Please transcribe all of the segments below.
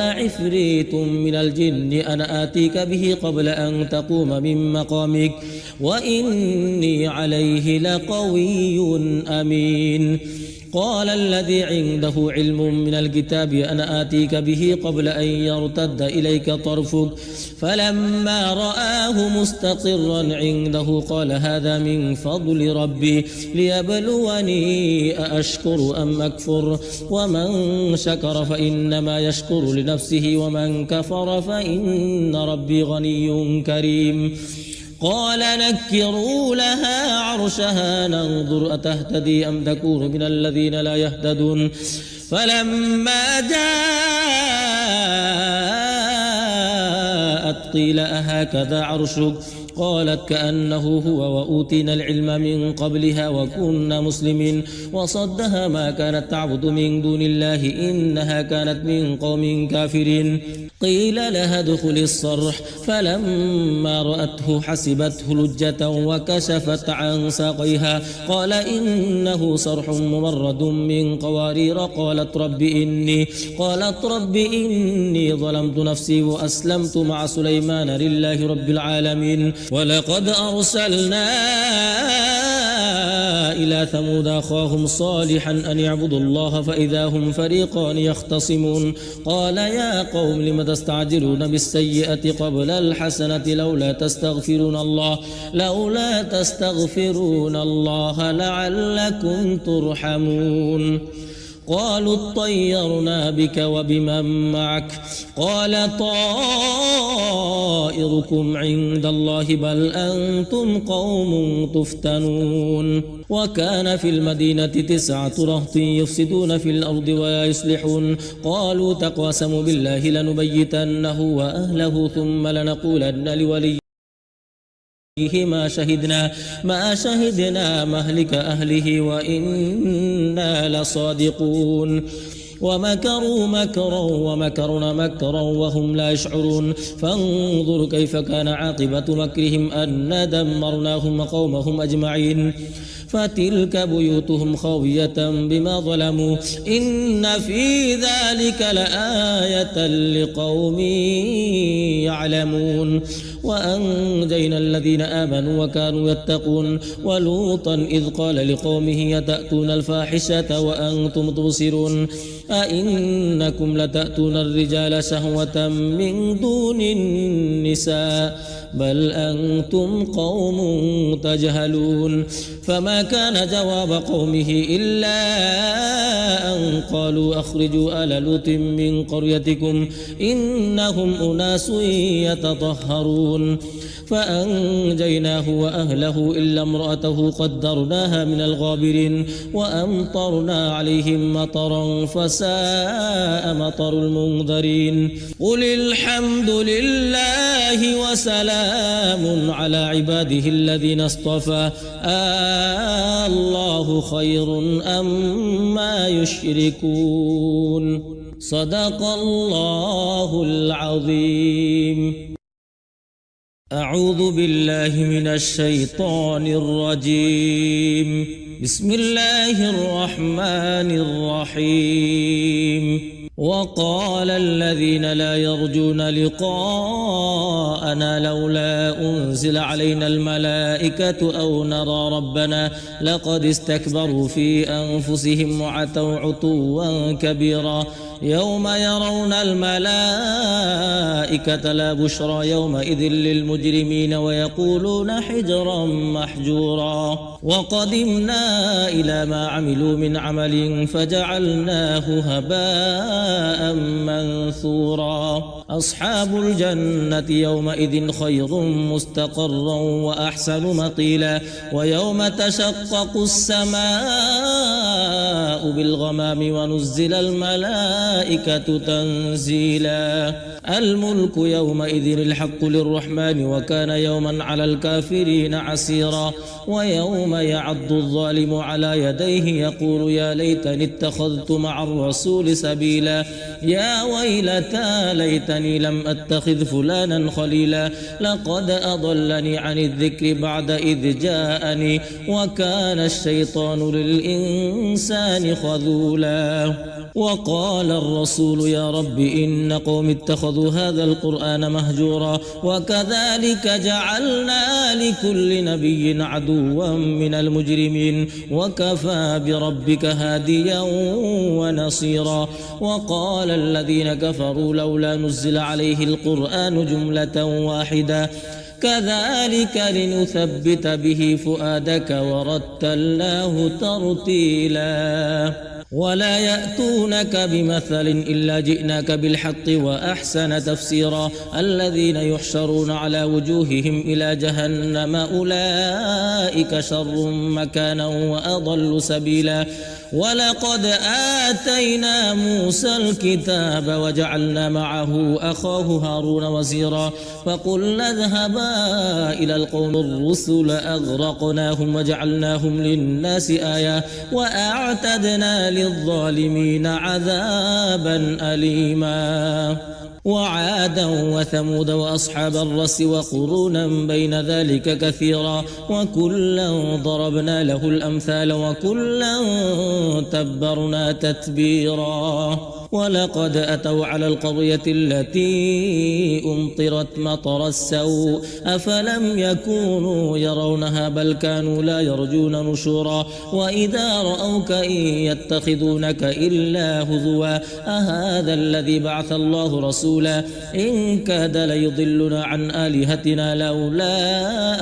عفريت من الجن أنا آتيك به قبل أن تقوم من مقامك وإني عليه لقوي أمين. قال الذي عنده علم من الكتاب أنا آتيك به قبل أن يرتد إليك طرفك فلما رآه مستقرا عنده قال هذا من فضل ربي ليبلوني أأشكر أم أكفر ومن شكر فإنما يشكر لنفسه ومن كفر فإن ربي غني كريم. قال نكروا لها عرشها ننظر أتهتدي أم تكون من الذين لا يهتدون. فلما جاءت قيل أهكذا عرشك قالت كأنه هو وأوتينا العلم من قبلها وكنا مسلمين وصدها ما كانت تعبد من دون الله إنها كانت من قوم كافرين. قيل لها ادخل الصرح فلما رأته حسبته لجة وكشفت عن ساقيها قال إنه صرح ممرد من قوارير قالت رب إني ظلمت نفسي وأسلمت مع سليمان لله رب العالمين. ولقد أرسلنا إلى ثمود أخاهم صالحا أن يعبدوا الله فإذا هم فريقان يختصمون. قال يا قوم لم تستعجلون بالسيئة قبل الحسنة لولا تستغفرون الله لعلكم ترحمون. قالوا اطيرنا بك وبمن معك قال طائركم عند الله بل أنتم قوم تفتنون. وكان في المدينة 9 رهط يفسدون في الأرض ولا يصلحون. قالوا تقاسموا بالله لنبيتنه وأهله ثم لنقولن لوليه ما شهدنا مهلك أهله وإنا لصادقون. ومكروا مكرا ومكرنا مكرا وهم لا يشعرون. فانظر كيف كان عاقبة مكرهم أنا دمرناهم وقومهم أجمعين. فتلك بيوتهم خاوية بما ظلموا إن في ذلك لآية لقوم يعلمون. وأنجينا الذين آمنوا وكانوا يتقون. ولوطا إذ قال لقومه أتأتون الفاحشة وأنتم تبصرون أئنكم لتأتون الرجال شهوة من دون النساء بل أنتم قوم تجهلون. فما كان جواب قومه إلا أن قالوا أخرجوا آل لوط من قريتكم إنهم أناس يتطهرون. فأنجيناه وأهله إلا امرأته قدرناها من الغابرين وأمطرنا عليهم مطرا فساء مطر المنذرين. قل الحمد لله وسلام على عباده الذين اصطفى الله خير أما يشركون. صدق الله العظيم. أعوذ بالله من الشيطان الرجيم. بسم الله الرحمن الرحيم. وقال الذين لا يرجون لقاءنا لولا أنزل علينا الملائكة أو نرى ربنا لقد استكبروا في أنفسهم وعتوا عتوا كبيرا. يوم يرون الملائكة لا بشرى يومئذ للمجرمين ويقولون حجرا محجورا. وقدمنا إلى ما عملوا من عمل فجعلناه هباء منثورا. أصحاب الجنة يومئذ خير مستقرا وأحسن مقيلا. ويوم تشقق السماء بالغمام ونزل الملائكة تنزيلا. الملك يومئذ الحق للرحمن وكان يوما على الكافرين عسيرا. ويوم يعض الظالم على يديه يقول يا ليتني اتخذت مع الرسول سبيلا. يا ويلتى ليتني لم أتخذ فلانا خليلا لقد أضلني عن الذكر بعد إذ جاءني وكان الشيطان للإنسان خذولا. وقال الرسول يا رب إن قوم اتخذوا هذا القرآن مهجورا وكذلك جعلنا لكل نبي عدوا من المجرمين وكفى بربك هاديا ونصيرا. وقال الذين كفروا لولا نزل عليه القرآن جملة واحدة كذلك لنثبت به فؤادك ورتلناه ترتيلا. ولا يأتونك بمثل إلا جئناك بالحق وأحسن تفسيرا. الذين يحشرون على وجوههم إلى جهنم أولئك شر مكانا وأضل سبيلا. ولقد آتينا موسى الكتاب وجعلنا معه أخاه هارون وزيرا فقلنا اذهبا إلى القوم الرسل أغرقناهم وجعلناهم للناس آية وأعتدنا للظالمين عذابا أليما. وعادا وثمود وأصحاب الرس وقرونا بين ذلك كثيرا وكلا ضربنا له الأمثال وكلا تبرنا تتبيرا. ولقد أتوا على القرية التي أمطرت مطر السوء أفلم يكونوا يرونها بل كانوا لا يرجون نشورا. وإذا رأوك إن يتخذونك إلا هزوا أهذا الذي بعث الله رسولا إن كاد ليضلنا عن آلهتنا لولا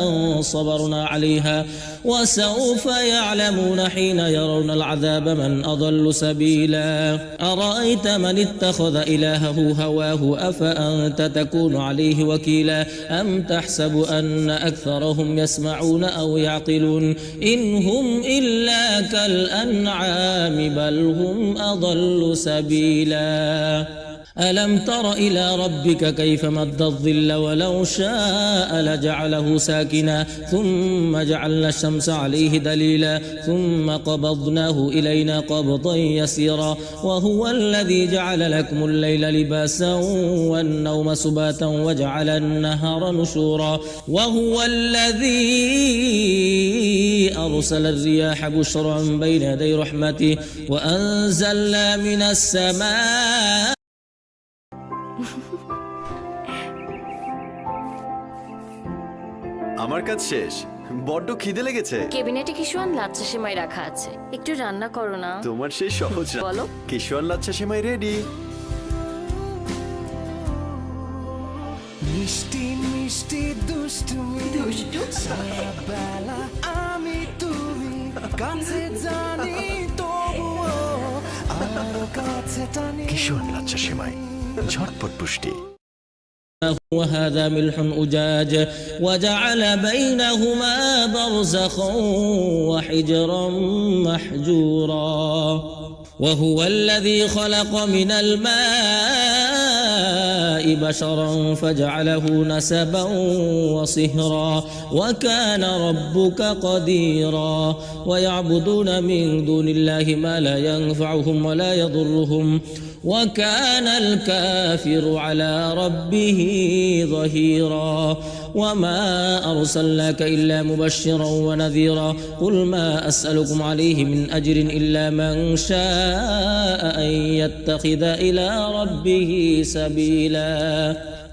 أن صبرنا عليها وسوف يعلمون حين يرون العذاب من أضل سبيلا. أرأيت من اتخذ إلهه هواه أفأنت تكون عليه وكيلا أم تحسب أن أكثرهم يسمعون أو يعقلون إن هم إلا كالأنعام بل هم أضل سبيلا. ألم تر إلى ربك كيف مد الظل ولو شاء لجعله ساكنا ثم جعلنا الشمس عليه دليلا ثم قبضناه إلينا قبضا يسيرا. وهو الذي جعل لكم الليل لباسا والنوم سباتا وجعل النهار نشورا. وهو الذي أرسل الرياح بشرا بين يدي رحمته وأنزلنا من السماء আমার কাজ শেষ, বড্ড খিদে লেগেছে। কেবিনেটে কিশুয়ান লাচ্ছা সেমাই রাখা আছে, একটু রান্না করো না। তোমার সেই সহজ বলো। কিশুয়ান লাচ্ছা সেমাই রেডি। মিষ্টি মিষ্টি দুষ্টুমি বেলা আমি তুমি কাছে জানি তবুও আরো কাছে টানি। কিশুয়ান লাচ্ছা সেমাই, ঝটপট পুষ্টি। وهذا ملح أجاج وجعل بينهما برزخا وحجرا محجورا. وهو الذي خلق من الماء بشرا فجعله نسبا وصهرا وكان ربك قديرا. ويعبدون من دون الله ما لا ينفعهم ولا يضرهم وكان الكافر على ربه ظهيرا. وما أرسلناك إلا مبشرا ونذيرا قل ما أسألكم عليه من أجر إلا من شاء أن يتخذ إلى ربه سبيلا.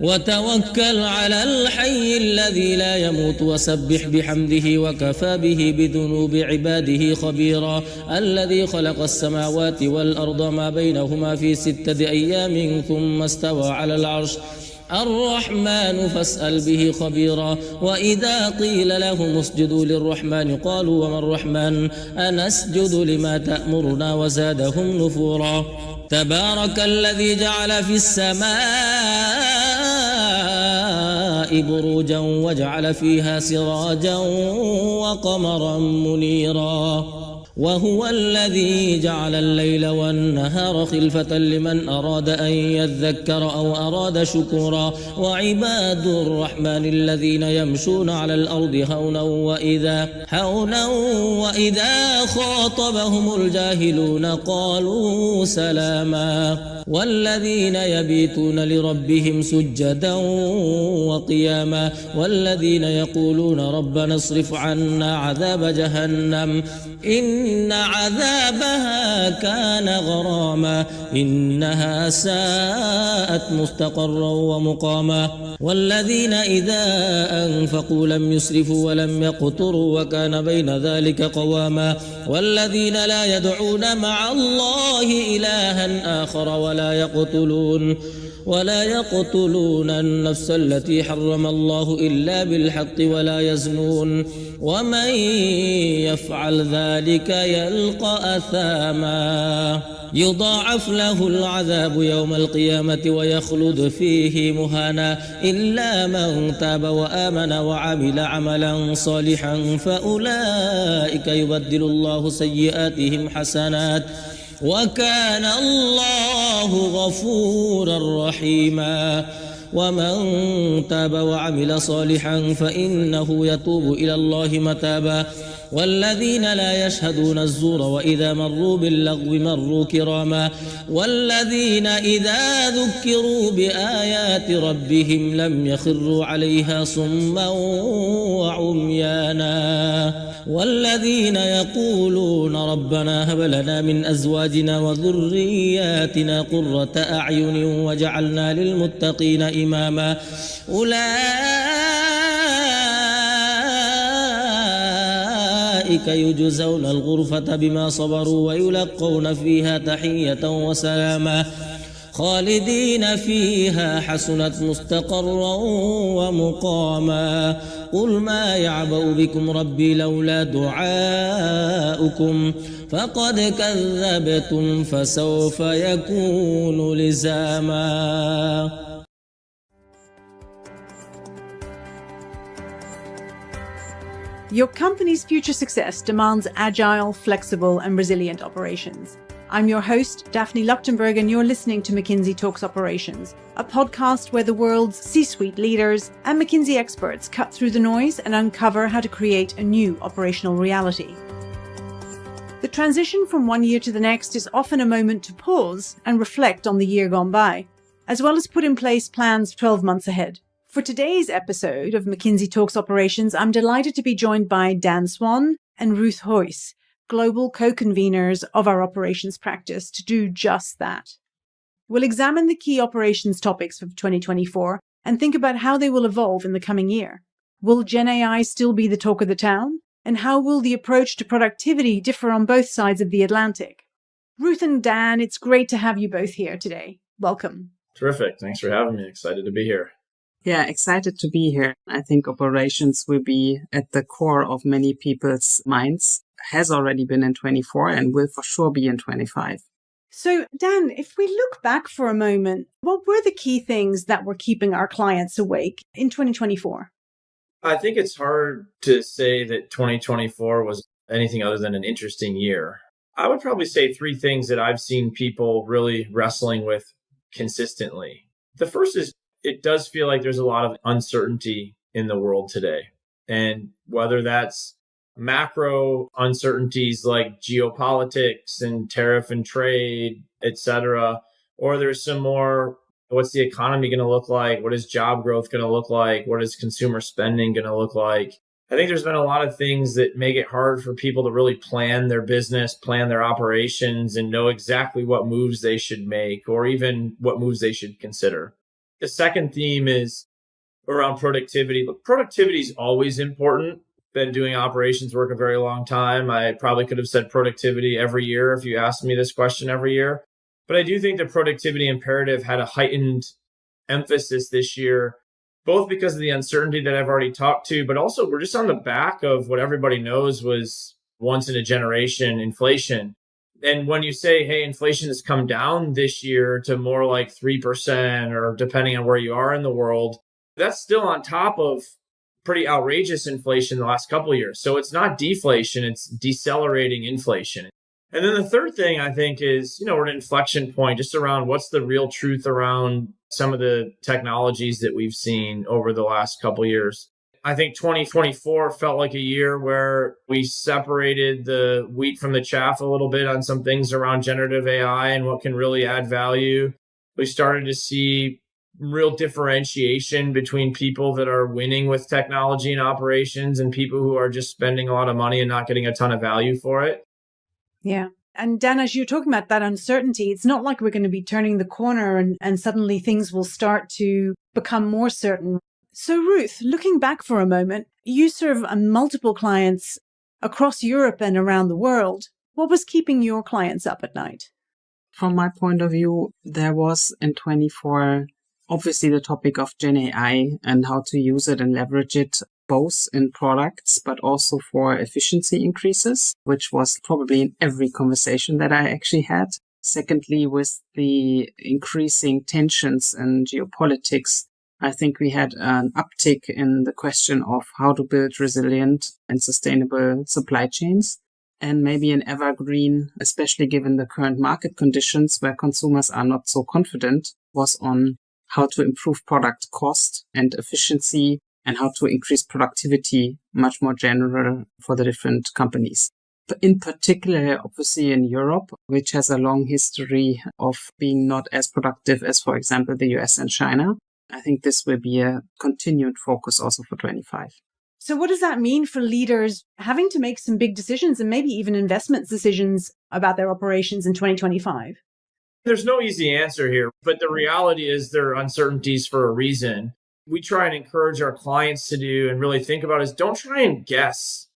وتوكل على الحي الذي لا يموت وسبح بحمده وكفى به بذنوب عباده خبيرا. الذي خلق السماوات والأرض ما بينهما في 6 أيام ثم استوى على العرش الرحمن فاسأل به خبيرا. وإذا قيل لهم اسجدوا للرحمن قالوا وما الرحمن أنسجد لما تأمرنا وزادهم نفورا. تبارك الذي جعل في السماء بروجا وجعل فيها سراجا وقمرا منيرا. وهو الذي جعل الليل والنهار خلفة لمن أراد أن يذكر أو أراد شكورا. وعباد الرحمن الذين يمشون على الأرض هونا وإذا خاطبهم الجاهلون قالوا سلاما. والذين يبيتون لربهم سجدا وقياما. والذين يقولون ربنا اصرف عنا عذاب جهنم إن إن عذابها كان غراما إنها ساءت مستقرا ومقاما والذين إذا أنفقوا لم يسرفوا ولم يقتروا وكان بين ذلك قواما والذين لا يدعون مع الله إلها آخر ولا يقتلون النفس التي حرم الله إلا بالحق ولا يزنون ومن يفعل ذلك يلقى أثاما يضاعف له العذاب يوم القيامة ويخلد فيه مهانا إلا من تاب وآمن وعمل عملا صالحا فأولئك يبدل الله سيئاتهم حسنات وكان الله غفورا رحيما ومن تاب وعمل صالحا فإنه يتوب إلى الله متابا والذين لا يشهدون الزور وإذا مروا باللغو مروا كراما والذين إذا ذكروا بآيات ربهم لم يخروا عليها صما وعميانا والذين يقولون ربنا هب لنا من أزواجنا وذرياتنا قرة أعين وجعلنا للمتقين إماما أولئك يجزون الغرفة بما صبروا ويلقون فيها تحية وسلاما خالدين فيها حسنت مستقرا ومقاما قل ما يعبأ بكم ربي لولا دعاؤكم فقد كذبتم فسوف يكون لزاما. Your company's future success demands agile, flexible, and resilient operations. I'm your host, Daphne Luchtenberg, and you're listening to McKinsey Talks Operations, a podcast where the world's C-suite leaders and McKinsey experts cut through the noise and uncover how to create a new operational reality. The transition from one year to the next is often a moment to pause and reflect on the year gone by, as well as put in place plans 12 months ahead. For today's episode of McKinsey Talks Operations, I'm delighted to be joined by Dan Swan and Ruth Hoyce, global co-conveners of our operations practice, to do just that. We'll examine the key operations topics of 2024 and think about how they will evolve in the coming year. Will Gen AI still be the talk of the town? And how will the approach to productivity differ on both sides of the Atlantic? Ruth and Dan, it's great to have you both here today. Welcome. Terrific. Thanks for having me. Excited to be here. Yeah, excited to be here. I think operations will be at the core of many people's minds, has already been in 24 and will for sure be in 25. So, Dan, if we look back for a moment, what were the key things that were keeping our clients awake in 2024? I think it's hard to say that 2024 was anything other than an interesting year. I would probably say three things that I've seen people really wrestling with consistently. The first is it does feel like there's a lot of uncertainty in the world today. And whether that's macro uncertainties like geopolitics and tariff and trade, et cetera, or there's some more, what's the economy going to look like? What is job growth going to look like? What is consumer spending going to look like? I think there's been a lot of things that make it hard for people to really plan their business, plan their operations, and know exactly what moves they should make or even what moves they should consider. The second theme is around productivity. Look, productivity is always important. Been doing operations work a very long time. I probably could have said productivity every year if you asked me this question every year. But I do think the productivity imperative had a heightened emphasis this year, both because of the uncertainty that I've already talked to, but also we're just on the back of what everybody knows was once in a generation inflation. And when you say, hey, inflation has come down this year to more like 3%, or depending on where you are in the world, that's still on top of pretty outrageous inflation the last couple of years. So it's not deflation, it's decelerating inflation. And then the third thing I think is, we're at an inflection point just around what's the real truth around some of the technologies that we've seen over the last couple of years. I think 2024 felt like a year where we separated the wheat from the chaff a little bit on some things around generative AI and what can really add value. We started to see real differentiation between people that are winning with technology and operations and people who are just spending a lot of money and not getting a ton of value for it. Yeah. And Dan, as you're talking about that uncertainty, it's not like we're going to be turning the corner and suddenly things will start to become more certain. So Ruth, looking back for a moment, you serve multiple clients across Europe and around the world. What was keeping your clients up at night? From my point of view, there was in 24, obviously the topic of Gen AI and how to use it and leverage it both in products, but also for efficiency increases, which was probably in every conversation that I actually had. Secondly, with the increasing tensions and geopolitics, I think we had an uptick in the question of how to build resilient and sustainable supply chains. And maybe an evergreen, especially given the current market conditions where consumers are not so confident, was on how to improve product cost and efficiency and how to increase productivity much more general for the different companies. But in particular, obviously in Europe, which has a long history of being not as productive as, for example, the US and China, I think this will be a continued focus also for 25. So what does that mean for leaders having to make some big decisions and maybe even investment decisions about their operations in 2025? There's no easy answer here, but the reality is there are uncertainties for a reason. We try and encourage our clients to do and really think about is don't try and guess.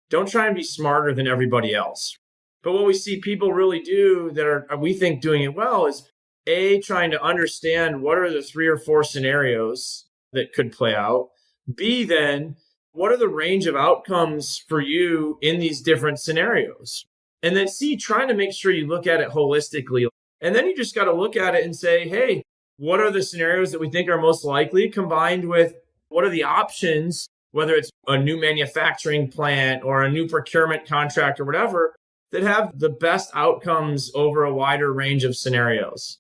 Don't try and be smarter than everybody else. But what we see people really do that are, we think, doing it well is A, trying to understand what are the 3 or 4 scenarios that could play out. B, then, what are the range of outcomes for you in these different scenarios? And then C, trying to make sure you look at it holistically. And then you just got to look at it and say, hey, what are the scenarios that we think are most likely combined with what are the options, whether it's a new manufacturing plant or a new procurement contract or whatever, that have the best outcomes over a wider range of scenarios.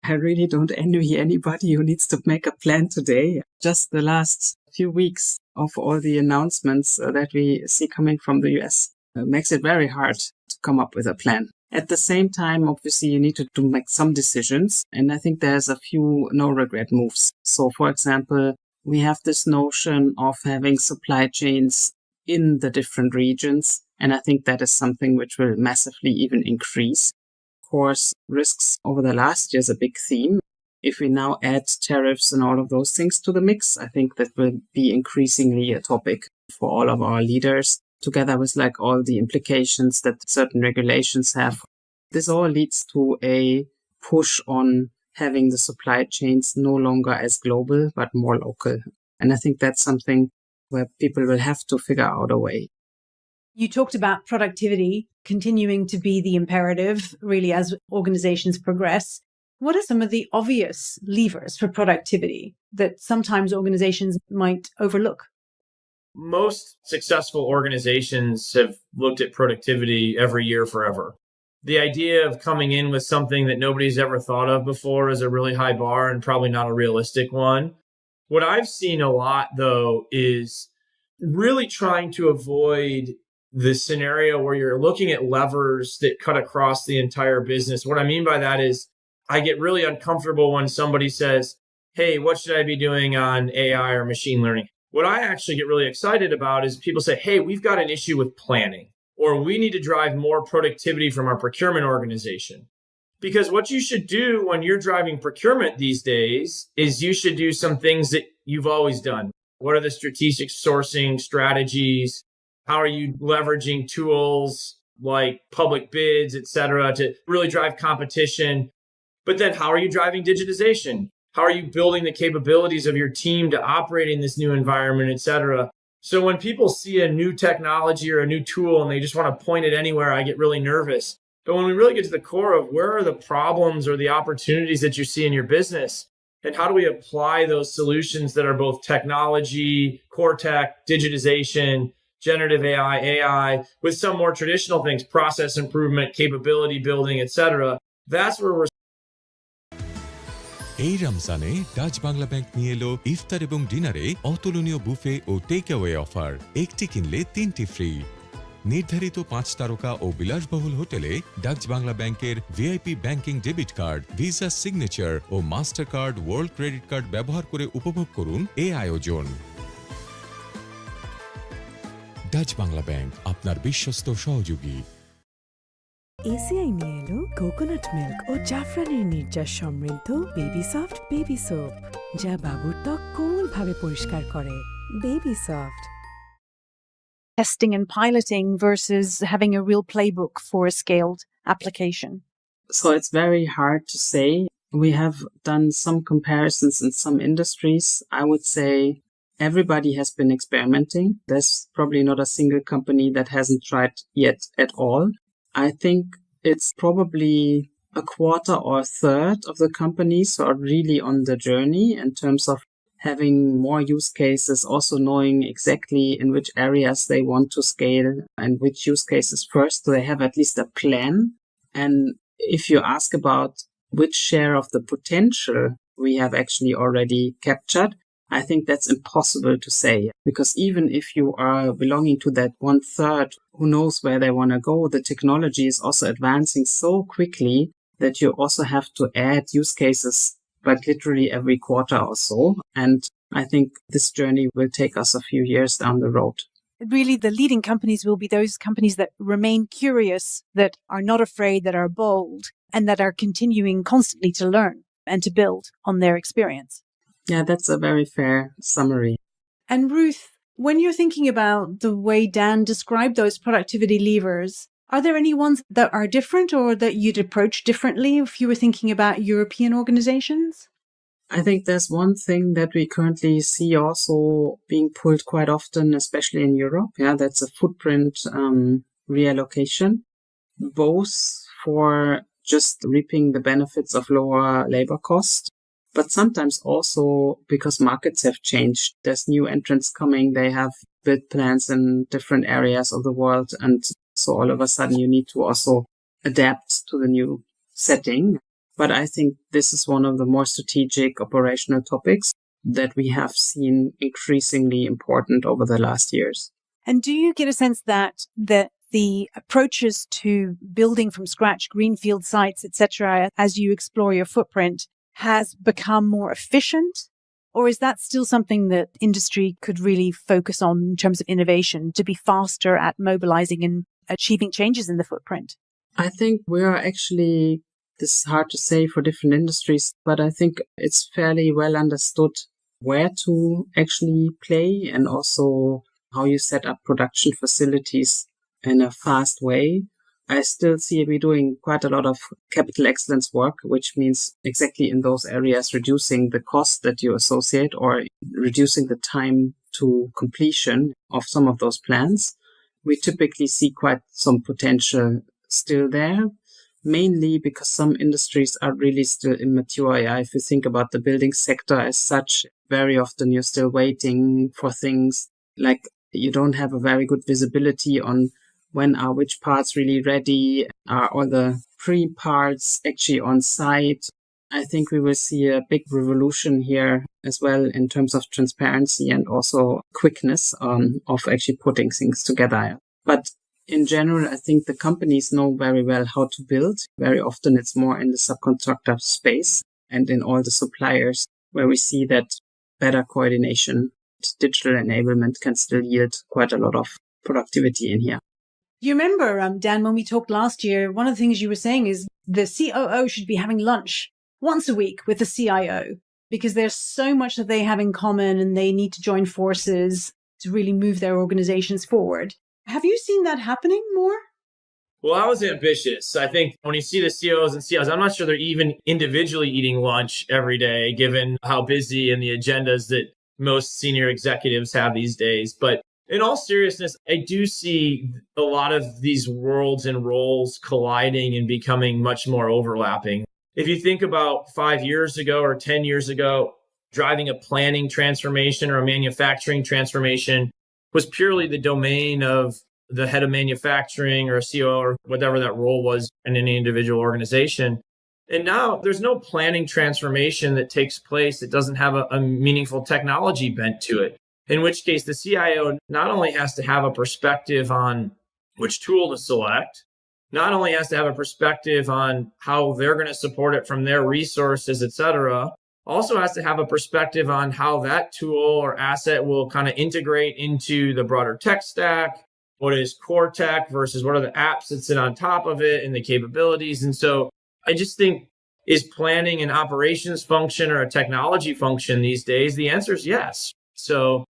I really don't envy anybody who needs to make a plan today. Just the last few weeks of all the announcements that we see coming from the US makes it very hard to come up with a plan. At the same time, obviously, you need to make some decisions. And I think there's a few no-regret moves. So, for example, we have this notion of having supply chains in the different regions. And I think that is something which will massively even increase. Of course, risks over the last year is a big theme. If we now add tariffs and all of those things to the mix, I think that will be increasingly a topic for all of our leaders, together with like all the implications that certain regulations have. This all leads to a push on having the supply chains no longer as global, but more local. And I think that's something where people will have to figure out a way. You talked about productivity continuing to be the imperative, really, as organizations progress. What are some of the obvious levers for productivity that sometimes organizations might overlook? Most successful organizations have looked at productivity every year forever. The idea of coming in with something that nobody's ever thought of before is a really high bar and probably not a realistic one. What I've seen a lot, though, is really trying to avoid the scenario where you're looking at levers that cut across the entire business. What I mean by that is I get really uncomfortable when somebody says, hey, what should I be doing on AI or machine learning? What I actually get really excited about is people say, hey, we've got an issue with planning, or we need to drive more productivity from our procurement organization. Because what you should do when you're driving procurement these days is you should do some things that you've always done. What are the strategic sourcing strategies? How are you leveraging tools like public bids, et cetera, to really drive competition? But then how are you driving digitization? How are you building the capabilities of your team to operate in this new environment, et cetera? So when people see a new technology or a new tool and they just want to point it anywhere, I get really nervous. But when we really get to the core of where are the problems or the opportunities that you see in your business, and how do we apply those solutions that are both technology, core tech, digitization, generative AI, with some more traditional things, process improvement, capability building, et cetera, that's where we're. এই রমজানে Dutch Bangla bank নিয়ে এলো ইফতার এবং ডিনারে অতুলনীয় buffet ও take away offer. একটি কিনলে 3টি ফ্রি। নির্ধারিত 5 তারকা ও বিলাসবহুল হোটেলে ডাচ বাংলা ব্যাংকের VIP banking debit card, Visa Signature ও Mastercard, world credit card ব্যবহার করে উপভোগ করুন এই আয়োজন। ডাচ বাংলা ব্যাংক, আপনার বিশ্বস্ত সহযোগী। এসিআই নিয়ে এলো কোকোনাট মিল্ক ও জাফরানের নির্যাস সমৃদ্ধ বেবি সফট বেবি সোপ, যা বাবুর ত্বক কোমলভাবে পরিষ্কার করে। Baby soft. Testing and piloting versus having a real playbook for a scaled application? So it's very hard to say. We have done some comparisons in some industries. I would say everybody has been experimenting. There's probably not a single company that hasn't tried yet at all. I think it's probably a quarter or a third of the companies who are really on the journey in terms of having more use cases, also knowing exactly in which areas they want to scale and which use cases first. So they have at least a plan. And if you ask about which share of the potential we have actually already captured, I think that's impossible to say, because even if you are belonging to that one third who knows where they want to go, the technology is also advancing so quickly that you also have to add use cases like literally every quarter or so. And I think this journey will take us a few years down the road. Really, the leading companies will be those companies that remain curious, that are not afraid, that are bold, and that are continuing constantly to learn and to build on their experience. Yeah, that's a very fair summary. And Ruth, when you're thinking about the way Dan described those productivity levers, are there any ones that are different or that you'd approach differently if you were thinking about European organizations? I think there's one thing that we currently see also being pulled quite often, especially in Europe. Yeah, that's a footprint reallocation, both for just reaping the benefits of lower labor cost, but sometimes also because markets have changed. There's new entrants coming. They have built plants in different areas of the world. And so all of a sudden you need to also adapt to the new setting. But I think this is one of the more strategic operational topics that we have seen increasingly important over the last years. And do you get a sense that the approaches to building from scratch, greenfield sites, etc., as you explore your footprint, has become more efficient? Or is that still something that industry could really focus on in terms of innovation, to be faster at mobilizing and achieving changes in the footprint? I think we are actually, this is hard to say for different industries, but I think it's fairly well understood where to actually play and also how you set up production facilities in a fast way. I still see we doing quite a lot of capital excellence work, which means exactly in those areas reducing the cost that you associate or reducing the time to completion of some of those plans. We typically see quite some potential still there, mainly because some industries are really still immature. Yeah, if you think about the building sector as such, very often you're still waiting for things, like you don't have a very good visibility on when are which parts really ready, are all the pre-parts actually on site. I think we will see a big revolution here as well in terms of transparency and also quickness of actually putting things together. But in general, I think the companies know very well how to build. Very often it's more in the subcontractor space and in all the suppliers where we see that better coordination, digital enablement can still yield quite a lot of productivity in here. You remember, Dan, when we talked last year, one of the things you were saying is the COO should be having lunch once a week with the CIO, because there's so much that they have in common and they need to join forces to really move their organizations forward. Have you seen that happening more? Well, I was ambitious. I think when you see the COOs and CIOs, I'm not sure they're even individually eating lunch every day, given how busy and the agendas that most senior executives have these days. But in all seriousness, I do see a lot of these worlds and roles colliding and becoming much more overlapping. If you think about 5 years ago or 10 years ago, driving a planning transformation or a manufacturing transformation was purely the domain of the head of manufacturing or a COO or whatever that role was in any individual organization. And now there's no planning transformation that takes place that doesn't have a meaningful technology bent to it. In which case, the CIO not only has to have a perspective on which tool to select, not only has to have a perspective on how they're going to support it from their resources, et cetera, also has to have a perspective on how that tool or asset will kind of integrate into the broader tech stack, what is core tech versus what are the apps that sit on top of it and the capabilities. And so I just think, is planning an operations function or a technology function these days? The answer is yes. So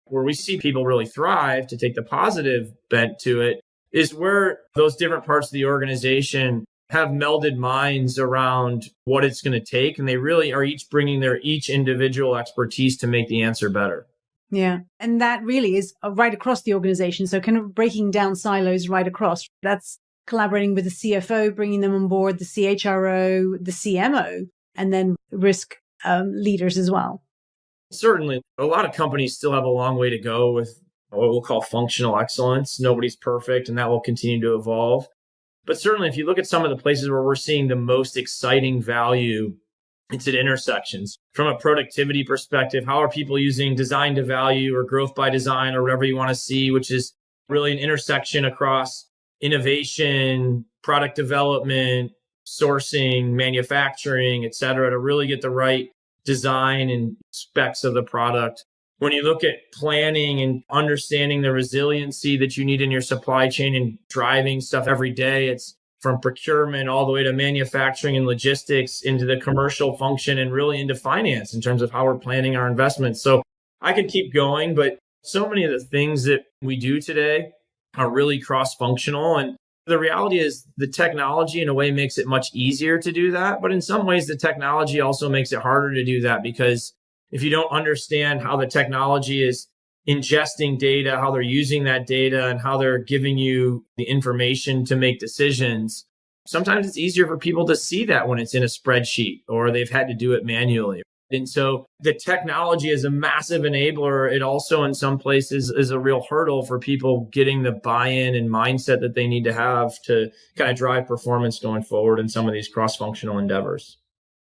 where we see people really thrive, to take the positive bent to it, is where those different parts of the organization have melded minds around what it's going to take. And they really are each bringing their each individual expertise to make the answer better. Yeah. And that really is right across the organization. So kind of breaking down silos right across. That's collaborating with the CFO, bringing them on board, the CHRO, the CMO, and then risk leaders as well. Certainly, a lot of companies still have a long way to go with what we'll call functional excellence. Nobody's perfect, and that will continue to evolve. But certainly, if you look at some of the places where we're seeing the most exciting value, it's at intersections. From a productivity perspective, how are people using design to value or growth by design or whatever you want to see, which is really an intersection across innovation, product development, sourcing, manufacturing, et cetera, to really get the right design and specs of the product. When you look at planning and understanding the resiliency that you need in your supply chain and driving stuff every day, it's from procurement all the way to manufacturing and logistics into the commercial function and really into finance in terms of how we're planning our investments. So I could keep going, but so many of the things that we do today are really cross-functional. And the reality is the technology in a way makes it much easier to do that. But in some ways, the technology also makes it harder to do that, because if you don't understand how the technology is ingesting data, how they're using that data, and how they're giving you the information to make decisions, sometimes it's easier for people to see that when it's in a spreadsheet or they've had to do it manually. And so the technology is a massive enabler. It also, in some places, is a real hurdle for people getting the buy-in and mindset that they need to have to kind of drive performance going forward in some of these cross-functional endeavors.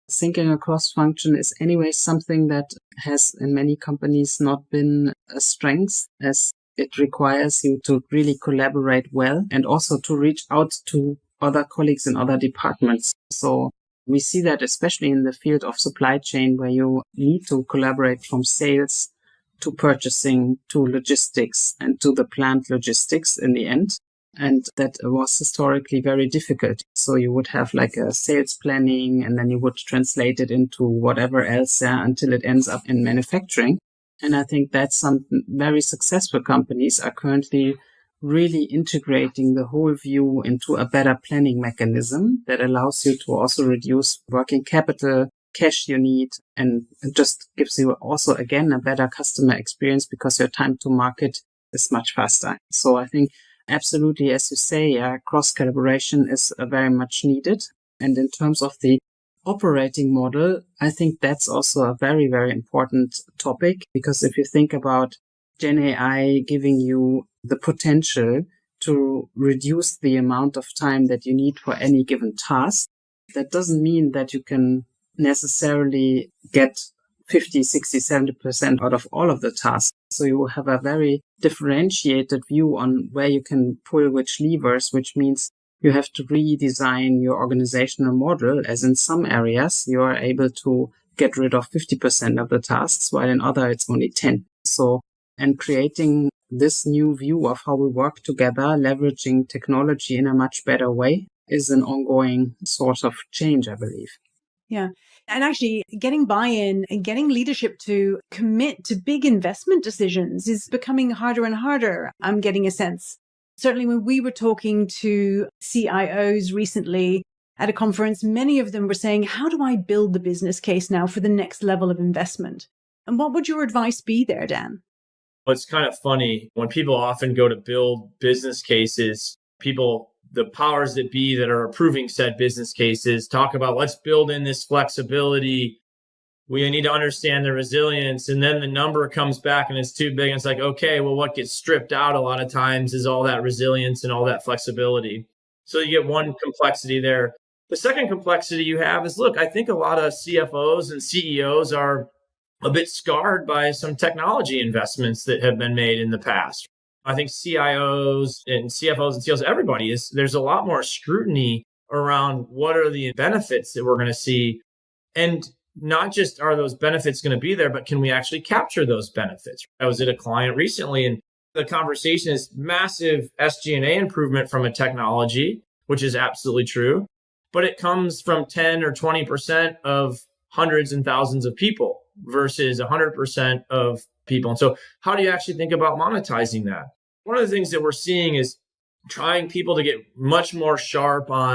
Thinking across function is anyway something that has in many companies not been a strength, as it requires you to really collaborate well and also to reach out to other colleagues in other departments. So we see that especially in the field of supply chain, where you need to collaborate from sales to purchasing to logistics and to the plant logistics in the end. And that was historically very difficult. So you would have like a sales planning, and then you would translate it into whatever else until it ends up in manufacturing. And I think that's some very successful companies are currently really integrating the whole view into a better planning mechanism that allows you to also reduce working capital, cash you need, and it just gives you also, again, a better customer experience because your time to market is much faster. So I think absolutely, as you say, cross collaboration is very much needed. And in terms of the operating model, I think that's also a very, very important topic, because if you think about Gen AI giving you the potential to reduce the amount of time that you need for any given task, that doesn't mean that you can necessarily get 50, 60, 70% out of all of the tasks. So you have a very differentiated view on where you can pull which levers, which means you have to redesign your organizational model, as in some areas you are able to get rid of 50% of the tasks, while in other it's only 10. So, and creating this new view of how we work together, leveraging technology in a much better way, is an ongoing source of change, I believe. Yeah. And actually getting buy-in and getting leadership to commit to big investment decisions is becoming harder and harder. I'm getting a sense. Certainly when we were talking to CIOs recently at a conference, many of them were saying, how do I build the business case now for the next level of investment? And what would your advice be there, Dan? Well, it's kind of funny. When people often go to build business cases, the powers that be that are approving said business cases talk about, let's build in this flexibility. We need to understand the resilience. And then the number comes back and it's too big. And it's like, okay, well, what gets stripped out a lot of times is all that resilience and all that flexibility. So you get one complexity there. The second complexity you have is, look, I think a lot of CFOs and CEOs are a bit scarred by some technology investments that have been made in the past. I think CIOs and CFOs and CEOs, there's a lot more scrutiny around what are the benefits that we're going to see. And not just are those benefits going to be there, but can we actually capture those benefits? I was at a client recently and The conversation is massive SG&A improvement from a technology, which is absolutely true, but it comes from 10 or 20% of hundreds and thousands of people versus 100% of people. And so how do you actually think about monetizing that? One of the things that we're seeing is trying people to get much more sharp on